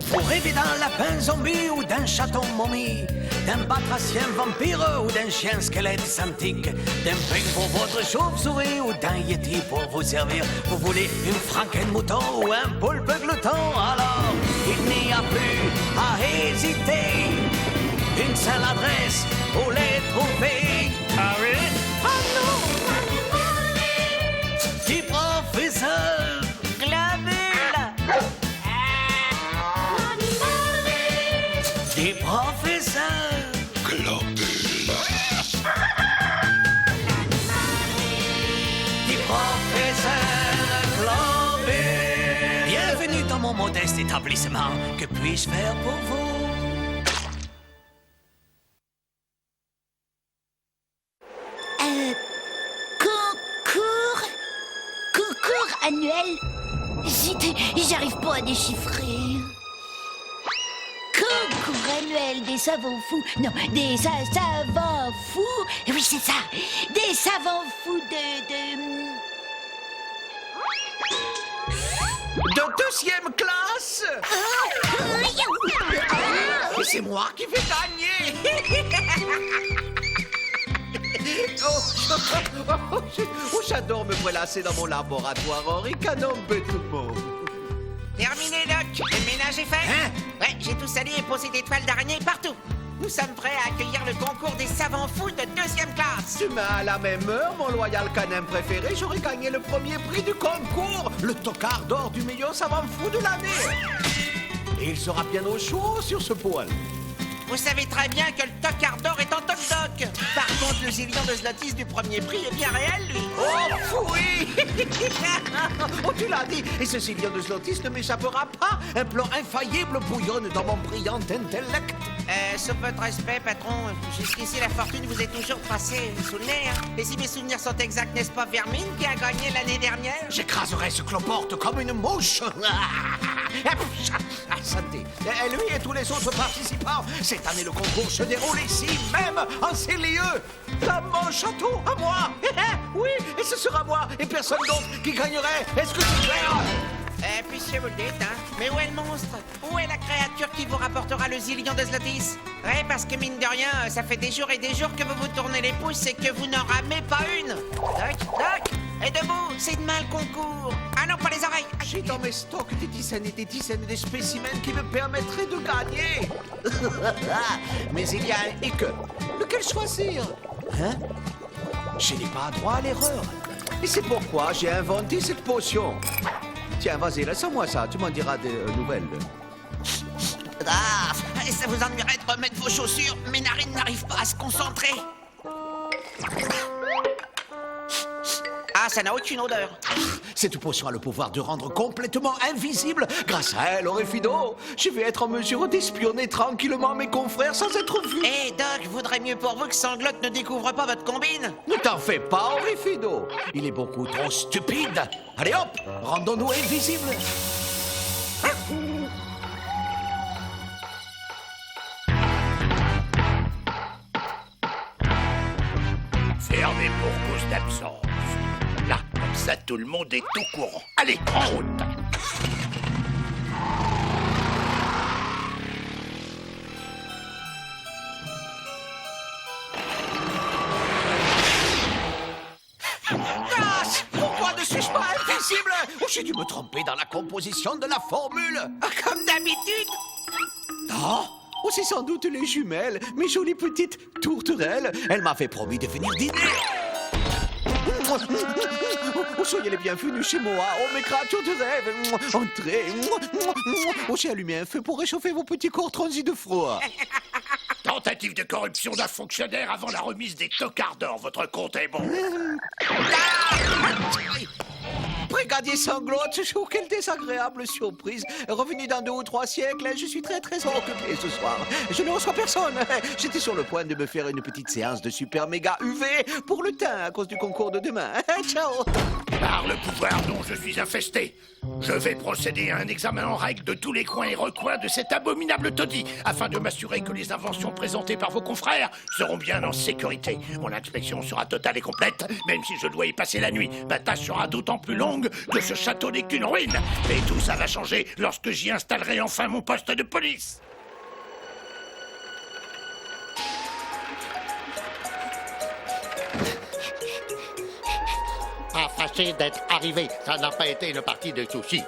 Vous rêvez d'un lapin zombie ou d'un chaton momie, d'un batracien vampire ou d'un chien squelette santique, d'un peigne pour votre chauve-souris ou d'un yeti pour vous servir. Vous voulez une franken-mouton ou un poulpe glouton? Alors, il n'y a plus à hésiter. Une seule adresse pour les trouver. Ah oui? Ah non! Du professeur Glabule. Du professeur Globule. Du professeur Globule. Bienvenue dans mon modeste établissement. Que puis-je faire pour vous? Concours annuel. J'arrive pas à déchiffrer. Concours annuel des savants fous. Non, des savants fous. Oui, c'est ça. Des savants fous De deuxième classe. Et c'est moi qui vais gagner. J'adore me prélasser dans mon laboratoire, Henri Canon, tout le monde. Terminé, Doc. Le ménage est fait. Hein? Ouais, j'ai tout salé et posé des toiles d'araignée partout. Nous sommes prêts à accueillir le concours des savants fous de deuxième classe. Demain, à la même heure, mon loyal canin préféré, j'aurai gagné le premier prix du concours, le tocard d'or du meilleur savant fou de l'année. Et il sera bien au chaud sur ce poil. Vous savez très bien que le tocard d'or est en toc-toc. Par contre, le zillion de zlotis du premier prix est bien réel, lui. Oh, oui. Oh, tu l'as dit. Et ce zillion de zlotis ne m'échappera pas. Un plan infaillible bouillonne dans mon brillant intellect. Sauf votre respect, patron, jusqu'ici la fortune vous est toujours passée sous le nez. Hein. Et si mes souvenirs sont exacts, n'est-ce pas Vermine qui a gagné l'année dernière? J'écraserai ce cloporte comme une mouche. Ah, santé. Et lui et tous les autres participants. Cette année, le concours se déroule ici, même en ces lieux. Dans mon château, à moi. Oui, et ce sera moi et personne d'autre qui gagnerait. Est-ce que c'est clair? Puisque vous le dites, hein. Mais où est le monstre? Où est la créature qui vous rapportera le zillion de zlotis? Ouais, parce que mine de rien, ça fait des jours et des jours que vous vous tournez les pouces et que vous n'en ramez pas une. Doc, et debout, c'est demain le concours. Ah non, pas les oreilles. J'ai dans mes stocks des dizaines et des dizaines de spécimens qui me permettraient de gagner. Mais il y a un hic. Lequel choisir? Hein? Je n'ai pas droit à l'erreur. Et c'est pourquoi j'ai inventé cette potion. Tiens, vas-y, laisse-moi ça, tu m'en diras des nouvelles. Ah, ça vous ennuierait de remettre vos chaussures? Mes narines n'arrivent pas à se concentrer. Ah, ça n'a aucune odeur. Cette potion a le pouvoir de rendre complètement invisible. Grâce à elle, Orifido, je vais être en mesure d'espionner tranquillement mes confrères sans être vu. Eh, Doc, vaudrait mieux pour vous que Sanglotte ne découvre pas votre combine. Ne t'en fais pas, Orifido. Il est beaucoup trop stupide. Allez hop, rendons-nous invisibles. Fermé pour cause d'absence. Là, comme ça, tout le monde est au courant. Allez, en route. Grâce, pourquoi ne suis-je pas invisible? Oh, j'ai dû me tromper dans la composition de la formule. Comme d'habitude. Oh, oh, c'est sans doute les jumelles, mes jolies petites tourterelles. Elle m'avait promis de venir dîner. Oh, soyez les bienvenus chez moi. Oh, mes créatures de rêve. Entrez. Oh, j'ai allumé un feu pour réchauffer vos petits corps transis de froid. Tentative de corruption d'un fonctionnaire avant la remise des tocards d'or. Votre compte est bon. Brigadier Sanglotte, oh, quelle désagréable surprise. Revenu dans 2 ou 3 siècles, je suis très occupé ce soir. Je ne reçois personne. J'étais sur le point de me faire une petite séance de super méga UV pour le teint à cause du concours de demain. Ciao. Par le pouvoir dont je suis infesté, je vais procéder à un examen en règle de tous les coins et recoins de cet abominable taudis, afin de m'assurer que les inventions présentées par vos confrères seront bien en sécurité. Mon inspection sera totale et complète, même si je dois y passer la nuit. Ma tâche sera d'autant plus longue que ce château n'est qu'une ruine. Mais tout ça va changer lorsque j'y installerai enfin mon poste de police. Pas fâché d'être arrivé, ça n'a pas été une partie de soucis.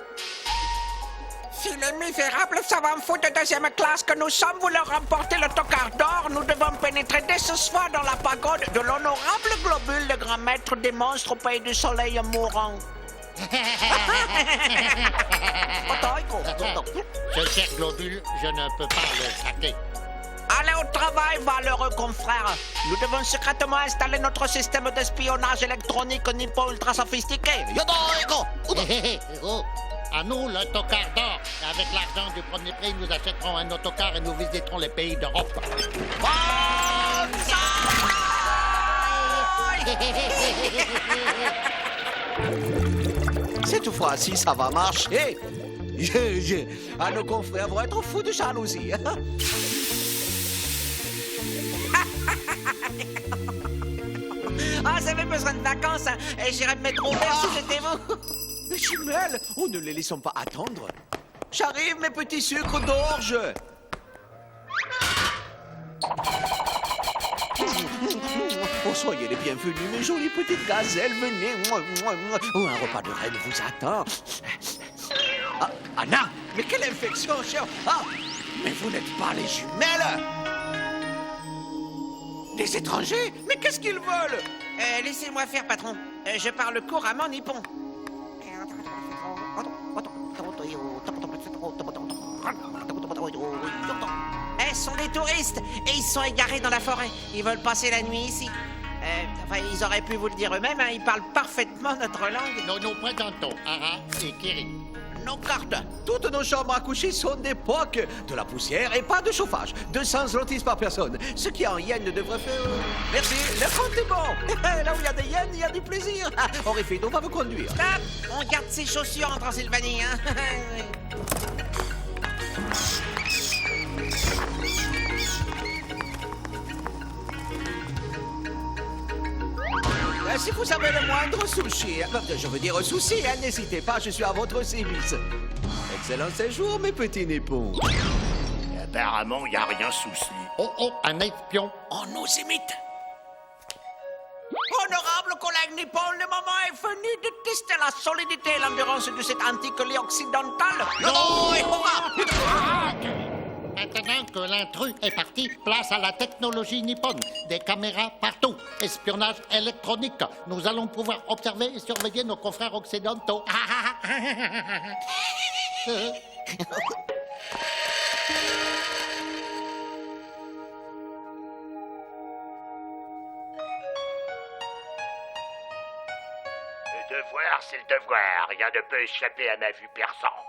Si les misérables savants fous de deuxième classe que nous sommes voulaient remporter le tocard d'or, nous devons pénétrer dès ce soir dans la pagode de l'honorable globule, le grand maître des monstres au pays du soleil mourant. Ce cher globule, je ne peux pas le saquer. Allez au travail, valeureux confrères. Nous devons secrètement installer notre système d'espionnage électronique nippon ultra sophistiqué. Oh, à nous, le tocard d'or. Avec l'argent du premier prix, nous achèterons un autocar et nous visiterons les pays d'Europe. Cette fois-ci, ça va marcher. Ah, nos confrères vont être fous de jalousie. Ah, vous avez besoin de vacances, hein? Et j'irai me mettre au vert si j'étais vous. Les jumelles, oh, ne les laissons pas attendre. J'arrive, mes petits sucres d'orge. Oh, soyez les bienvenus, mes jolies petites gazelles. Venez. Oh, un repas de reine vous attend. Ah, Anna, mais quelle infection, cher. Ah, mais vous n'êtes pas les jumelles. Des étrangers? Mais qu'est-ce qu'ils veulent? Laissez-moi faire, patron. Je parle couramment nippon. Ce sont des touristes et ils sont égarés dans la forêt. Ils veulent passer la nuit ici. Enfin, ils auraient pu vous le dire eux-mêmes, hein, ils parlent parfaitement notre langue. Nous nous présentons, Ara et Kiri. Nos cartes. Toutes nos chambres à coucher sont d'époque. De la poussière et pas de chauffage. 200 zlotys par personne. Ce qui en yens devrait faire... Merci, le compte est bon. Là où il y a des yens, il y a du plaisir. Orifido va vous conduire. Stop! On garde ses chaussures en Transylvanie, hein. Si vous avez le moindre souci, je veux dire souci, n'hésitez pas, je suis à votre service. Excellent séjour, mes petits nippons. Apparemment, il n'y a rien souci. Oh, un espion. On nous imite. Honorable collègue nippon, le moment est venu de tester la solidité et l'endurance de cet antique lit occidental. Maintenant que l'intrus est parti, place à la technologie nippone. Des caméras partout, espionnage électronique. Nous allons pouvoir observer et surveiller nos confrères occidentaux. Le devoir, c'est le devoir. Rien ne peut échapper à ma vue perçante.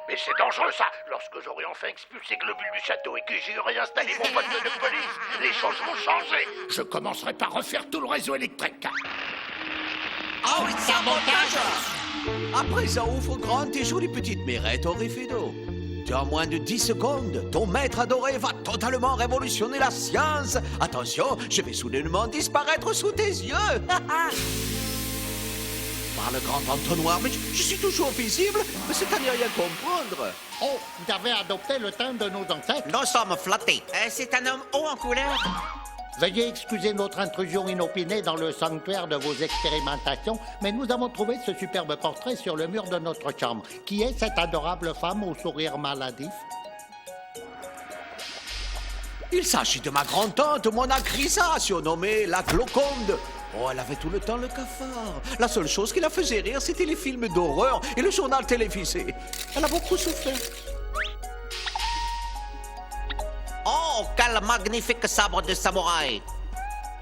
Mais c'est dangereux, ça. Lorsque j'aurai enfin expulsé Globule du château et que j'aurai installé mon poste de police, les choses vont changer. Je commencerai par refaire tout le réseau électrique. Oh, sabotage! À présent, ouvre grande tes jolies petites mirettes, Orifido. En moins de 10 secondes, ton maître adoré va totalement révolutionner la science. Attention, je vais soudainement disparaître sous tes yeux. Par le grand entonnoir, mais je suis toujours visible, mais c'est à n'y rien comprendre. Oh, vous avez adopté le teint de nos ancêtres. Nous sommes flattés. C'est un homme haut en couleur. Veuillez excuser notre intrusion inopinée dans le sanctuaire de vos expérimentations, mais nous avons trouvé ce superbe portrait sur le mur de notre chambre. Qui est cette adorable femme au sourire maladif? Il s'agit de ma grand-tante, Mona Grisa, surnommée la Gloconde. Oh, elle avait tout le temps le cafard. La seule chose qui la faisait rire, c'était les films d'horreur et le journal télévisé. Elle a beaucoup souffert. Oh, quel magnifique sabre de samouraï!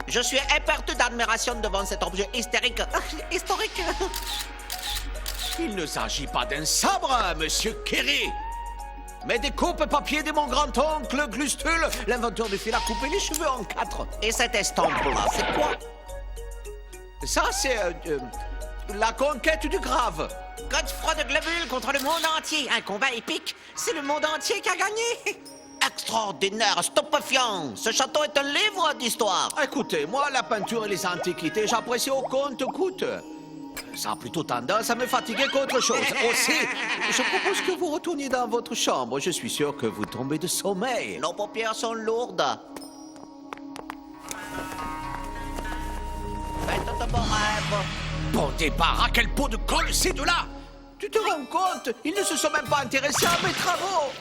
Je suis éperdu d'admiration devant cet objet historique. Il ne s'agit pas d'un sabre, monsieur Kerry. Mais découpe papier de mon grand-oncle Glustule, l'inventeur du fil à couper les cheveux en 4. Et cette estampe-là, c'est quoi? Ça, c'est la conquête du Grave. Godefroy de Globule contre le monde entier. Un combat épique. C'est le monde entier qui a gagné. Extraordinaire, stupéfiant. Ce château est un livre d'histoire. Écoutez, moi, la peinture et les antiquités, j'apprécie au compte-coûte. Ça a plutôt tendance à me fatiguer qu'autre chose. Aussi, je propose que vous retourniez dans votre chambre. Je suis sûr que vous tombez de sommeil. Nos paupières sont lourdes. Faites de bons rêves. Bon départ, à quel pot de colle ces deux-là? Tu te rends compte? Ils ne se sont même pas intéressés à mes travaux.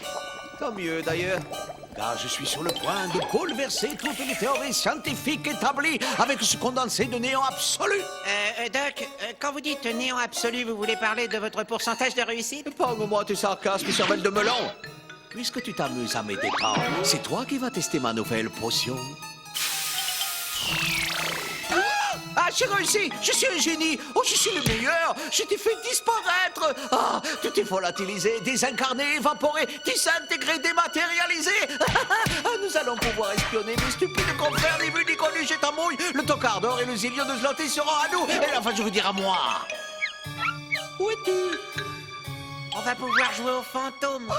Tant mieux, d'ailleurs. Car je suis sur le point de bouleverser toutes les théories scientifiques établies avec ce condensé de néant absolu. Doc, quand vous dites néant absolu, vous voulez parler de votre pourcentage de réussite? Épargne-moi tes sarcasmes, cervelle de melon. Puisque tu t'amuses à mes dépens, c'est toi qui vas tester ma nouvelle potion. Ah, j'ai réussi! Je suis un génie! Oh, je suis le meilleur! Je t'ai fait disparaître! Ah, tout est volatilisé, désincarné, évaporé, désintégré, dématérialisé! Ah, nous allons pouvoir espionner mes stupides confrères, les vues, les connus, j'ai ta mouille! Le tocard d'or et le zillion de zloty seront à nous! Et enfin, je veux dire à moi! Où es-tu? On va pouvoir jouer aux fantômes.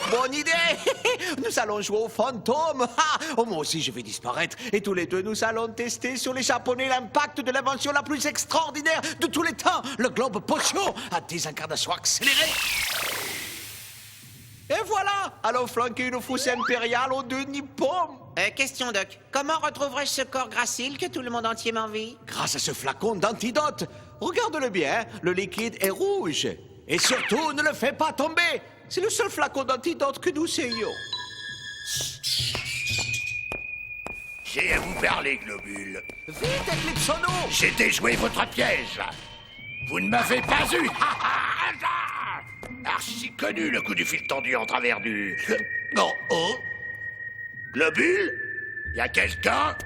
Bonne idée! Nous allons jouer aux fantômes! Oh, moi aussi, je vais disparaître. Et tous les deux, nous allons tester sur les Japonais l'impact de l'invention la plus extraordinaire de tous les temps, le globe potion à désincarnation accélérée. Et voilà! Allons flanquer une frousse impériale aux deux nippons. Question, Doc. Comment retrouverai-je ce corps gracile que tout le monde entier m'envie? Grâce à ce flacon d'antidote. Regarde-le bien, le liquide est rouge. Et surtout, ne le fais pas tomber. C'est le seul flacon d'antidote que nous ayons. J'ai à vous parler, Globule. Vite, Eclipsono! J'ai déjoué votre piège. Vous ne m'avez pas eu. Archi connu, le coup du fil tendu en travers du... Oh, oh. Globule? Y a quelqu'un?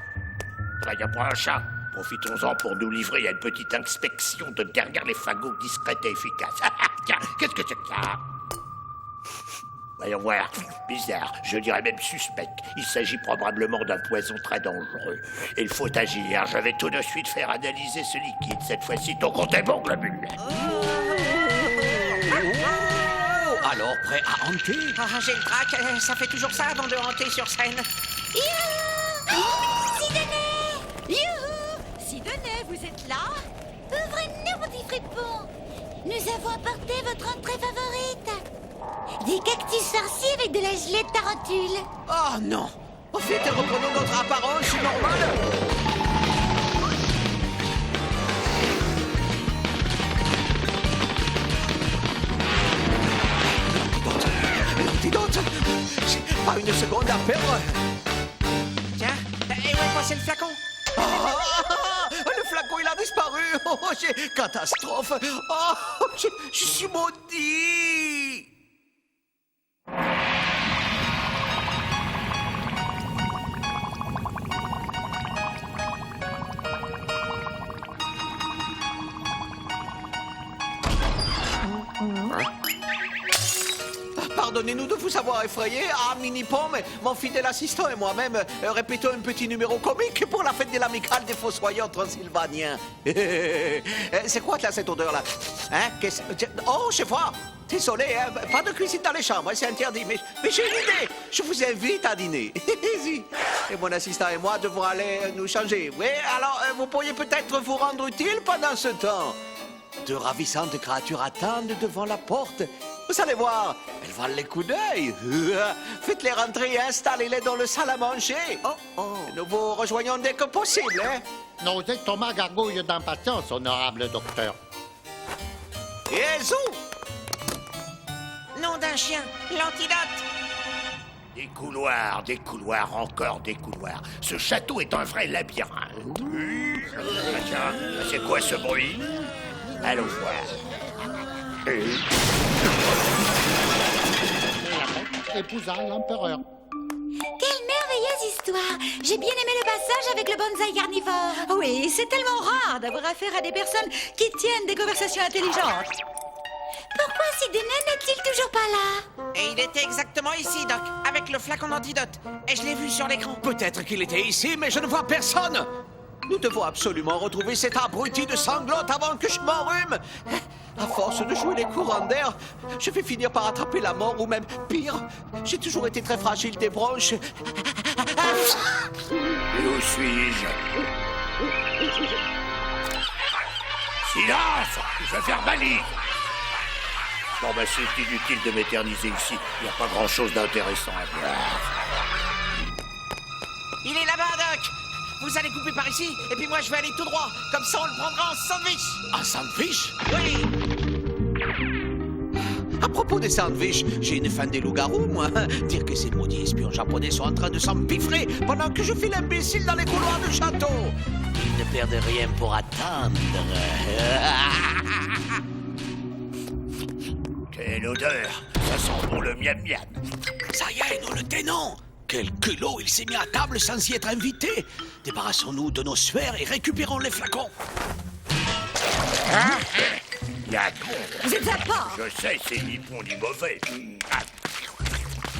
Y a pas un chat. Profitons-en pour nous livrer à une petite inspection de derrière les fagots discrète et efficace. Tiens, qu'est-ce que c'est que ça? Voyons voir. Bizarre, je dirais même suspect. Il s'agit probablement d'un poison très dangereux. Il faut agir. Je vais tout de suite faire analyser ce liquide. Cette fois-ci, ton compte est bon, Globule. Alors, prêt à hanter? Ah, j'ai le trac. Ça fait toujours ça avant de hanter sur scène. Youhou! Sidonie! Youhou! Sidonie, vous êtes là? Ouvrez-nous, mon petit fripon! Nous avons apporté votre entrée favorite! Des cactus farcis avec de la gelée de tarentule! Oh non! En fait, reprenons notre apparence normale! L'antidote! J'ai pas une seconde à perdre! Tiens, et où est passé le flacon? Le flacon, il a disparu! Oh, j'ai... Catastrophe! Oh, je suis maudit! Pardonnez-nous de vous avoir effrayé, Mini-Pom, mais mon fidèle assistant et moi-même répétons un petit numéro comique pour la fête de l'amicale des Fossoyeurs transylvaniens. C'est quoi là, cette odeur-là? Hein? Oh, chef, désolé, hein? Pas de cuisine dans les chambres, c'est interdit, mais j'ai une idée. Je vous invite à dîner. Et mon assistant et moi devons aller nous changer. Oui, alors vous pourriez peut-être vous rendre utile pendant ce temps. De ravissantes créatures attendent devant la porte. Vous allez voir, elles valent les coups d'œil. Faites-les rentrer et installez-les dans le salle à manger. Nous vous rejoignons dès que possible, hein? Nos estomacs gargouillent d'impatience, honorable docteur. Jésus! Nom d'un chien, l'antidote! Des couloirs, encore des couloirs. Ce château est un vrai labyrinthe. Ah, tiens, c'est quoi ce bruit? Allons voir. Épousa l'empereur. Quelle merveilleuse histoire! J'ai bien aimé le passage avec le bonsaï carnivore. Oui, c'est tellement rare d'avoir affaire à des personnes qui tiennent des conversations intelligentes. Pourquoi Sidney n'est-il toujours pas là? Et il était exactement ici, Doc, avec le flacon d'antidote. Et je l'ai vu sur l'écran. Peut-être qu'il était ici, mais je ne vois personne. Nous devons absolument retrouver cet abruti de Sanglotte avant que je m'enrhume. À force de jouer les courants d'air, je vais finir par attraper la mort ou même pire. J'ai toujours été très fragile des bronches. Où suis-je? Silence! Je verbalise! Bon, bah, c'est inutile de m'éterniser ici. Il n'y a pas grand-chose d'intéressant à voir. Il est là-bas, Doc. Vous allez couper par ici, et puis moi je vais aller tout droit. Comme ça, on le prendra en sandwich. Un sandwich? Oui. À propos des sandwichs, j'ai une fan des loups-garous, moi. Dire que ces maudits espions japonais sont en train de s'empiffrer pendant que je fais l'imbécile dans les couloirs du château. Ils ne perdent rien pour attendre. Quelle odeur! Ça sent bon le miam-miam. Ça y est, nous le tenons. Quel culot, il s'est mis à table sans y être invité. Débarrassons-nous de nos sphères et récupérons les flacons. Miam. Vous êtes à part. Je sais, c'est ni bon ni mauvais.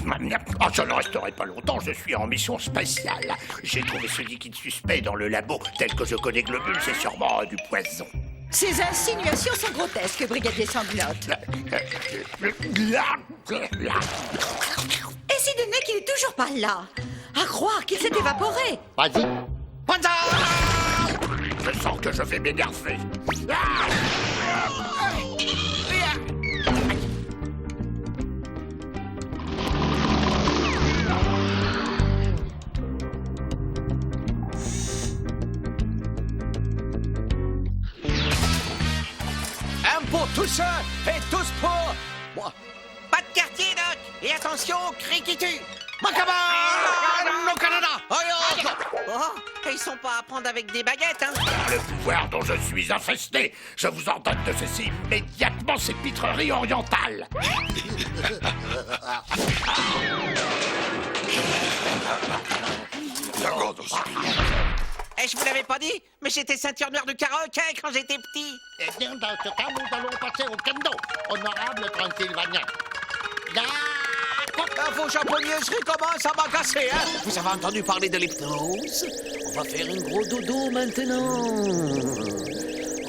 Oh, je ne resterai pas longtemps, je suis en mission spéciale. J'ai trouvé ce liquide suspect dans le labo. Tel que je connais Globule, c'est sûrement du poison. Ces insinuations sont grotesques, brigadier Sanglotte. Et Sidney qui n'est toujours pas là. À croire qu'il s'est évaporé. Vas-y. Je sens que je vais m'énerver. Un pour tous et tous pour moi. Pas de quartier, Doc. Et attention, cri qui tue. Macaba! Au Canada! Oh, ils sont pas à prendre avec des baguettes, hein. Le pouvoir dont je suis infesté, je vous ordonne de cesser immédiatement ces pitreries orientales. Eh, je vous l'avais pas dit, mais j'étais ceinture noire de karaoké quand j'étais petit. Eh bien, dans ce cas, nous allons passer au kendo, honorable Transylvanien. Vos japonaiseries commencent à m'agacer, hein? Vous avez entendu parler de l'hypnose? On va faire un gros dodo maintenant.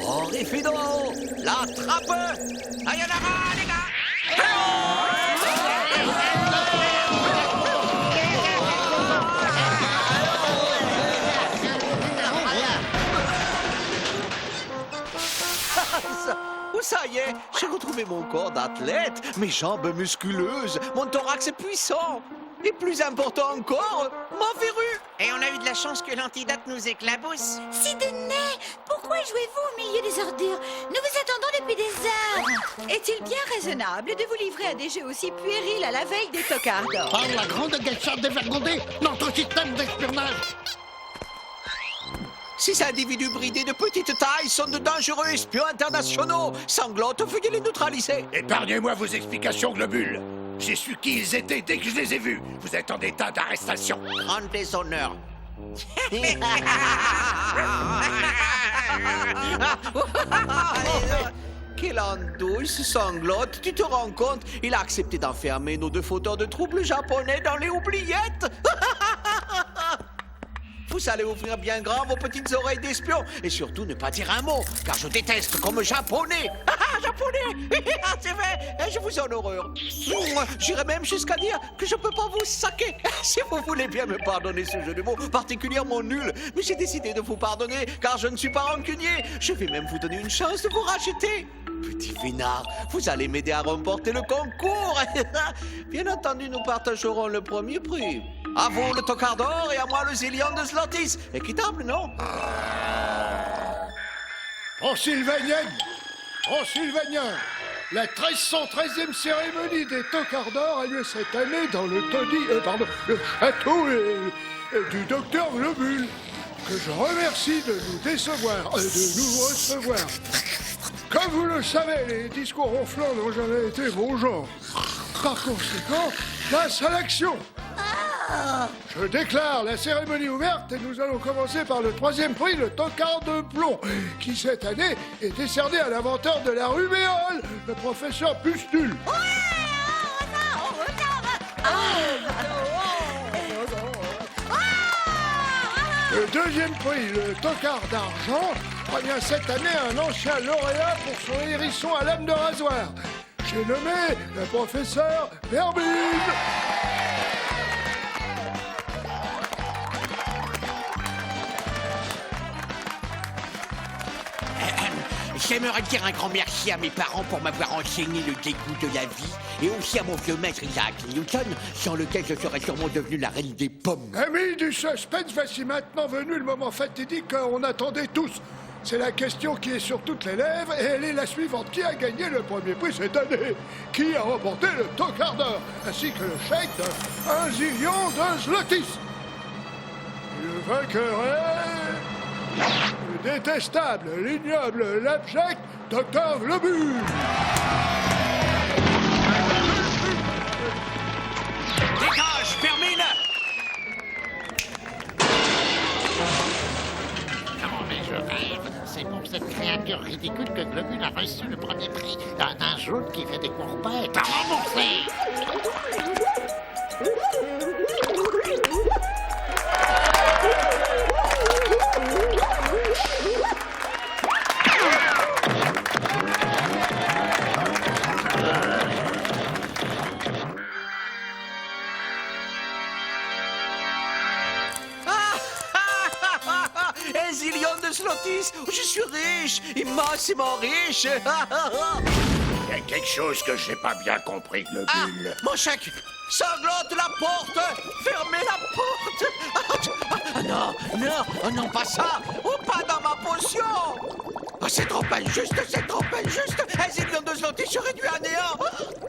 Oh, Rifido! La trappe! Ayonara, les gars. Ça y est, j'ai retrouvé mon corps d'athlète, mes jambes musculeuses, mon thorax est puissant. Et plus important encore, ma verrue. Et on a eu de la chance que l'antidote nous éclabousse. Sidney, pourquoi jouez-vous au milieu des ordures? Nous vous attendons depuis des heures. Est-il bien raisonnable de vous livrer à des jeux aussi puérils à la veille des tocards d'or? Par la grande guêchade dévergondée, notre système d'espionnage. Ces individus bridés de petite taille sont de dangereux espions internationaux. Sanglotte, veuillez les neutraliser. Épargnez-moi vos explications, Globule. J'ai su qui ils étaient dès que je les ai vus. Vous êtes en état d'arrestation. Grand déshonneur. Quelle andouille, ce Sanglotte. Tu te rends compte? Il a accepté d'enfermer nos deux fauteurs de troubles japonais dans les oubliettes. Vous allez ouvrir bien grand vos petites oreilles d'espion et surtout ne pas dire un mot, car je déteste comme japonais. Japonais. C'est vrai, je vous en horreur. J'irais même jusqu'à dire que je peux pas vous saquer. Si vous voulez bien me pardonner ce jeu de mots particulièrement nul, mais j'ai décidé de vous pardonner, car je ne suis pas rancunier. Je vais même vous donner une chance de vous racheter. Petit vénard, vous allez m'aider à remporter le concours. Bien entendu, nous partagerons le premier prix. À vous le tocard d'or et à moi le zillion de zlotis. Équitable, non? Transylvanienne, la 1313e cérémonie des tocards d'or a lieu cette année dans le le château du docteur Globule, que je remercie de nous décevoir, de nous recevoir. Comme vous le savez, les discours ronflants n'ont jamais été mon genre. Par conséquent, place à l'action. Je déclare la cérémonie ouverte et nous allons commencer par le 3e prix, le tocard de plomb, qui cette année est décerné à l'inventeur de la rubéole, le professeur Pustule. Le 2e prix, le tocard d'argent, revient cette année à un ancien lauréat pour son hérisson à lame de rasoir. J'ai nommé le professeur Verbine. J'aimerais dire un grand merci à mes parents pour m'avoir enseigné le dégoût de la vie et aussi à mon vieux maître Isaac Newton, sans lequel je serais sûrement devenu la reine des pommes. Amis du suspense, voici maintenant venu le moment fatidique qu'on attendait tous. C'est la question qui est sur toutes les lèvres et elle est la suivante. Qui a gagné le premier prix cette année? Qui a remporté le tocard d'or ainsi que le chèque de 1 zillion de zlotis? Le vainqueur est... le détestable, l'ignoble, l'abject Docteur Globule. Dégage, Vermine! Non, mais je rêve. C'est pour cette créature ridicule que Globule a reçu le premier prix. Un jaune qui fait des courbettes. À rembourser! Un zillion de zlotis. Je suis riche, immensément riche. Il y a quelque chose que j'ai pas bien compris, Globule. Mon chèque. Sanglote la porte. Fermez la porte. Non, non, oh non, pas ça. Oh, pas dans ma potion. Oh, c'est trop injuste, c'est trop injuste. Un zillion de zlotis se réduit à néant.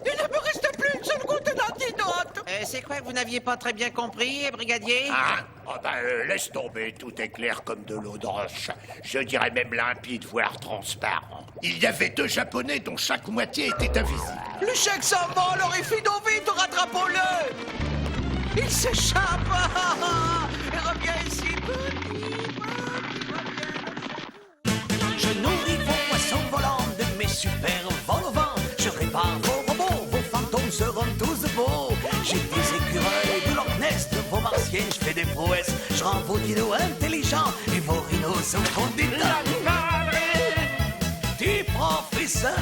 Il ne me reste plus une seule goutte d'antidote. C'est quoi que vous n'aviez pas très bien compris, brigadier? Laisse tomber, tout est clair comme de l'eau de roche. Je dirais même limpide, voire transparent. Il y avait 2 Japonais dont chaque moitié était invisible. Le chèque s'envole, Orifido, vite, rattrapons-le. Il s'échappe. Il revient ici. Je nourris vos poissons volants de mes super vols au vent. Je répare vos robots, vos fantômes seront tous beaux. J'ai des écureuils de Loch Ness, de vos martiens, je fais des prouesses. Je rends vos dinos intelligents et vos rhinos sont fondés. Du professeur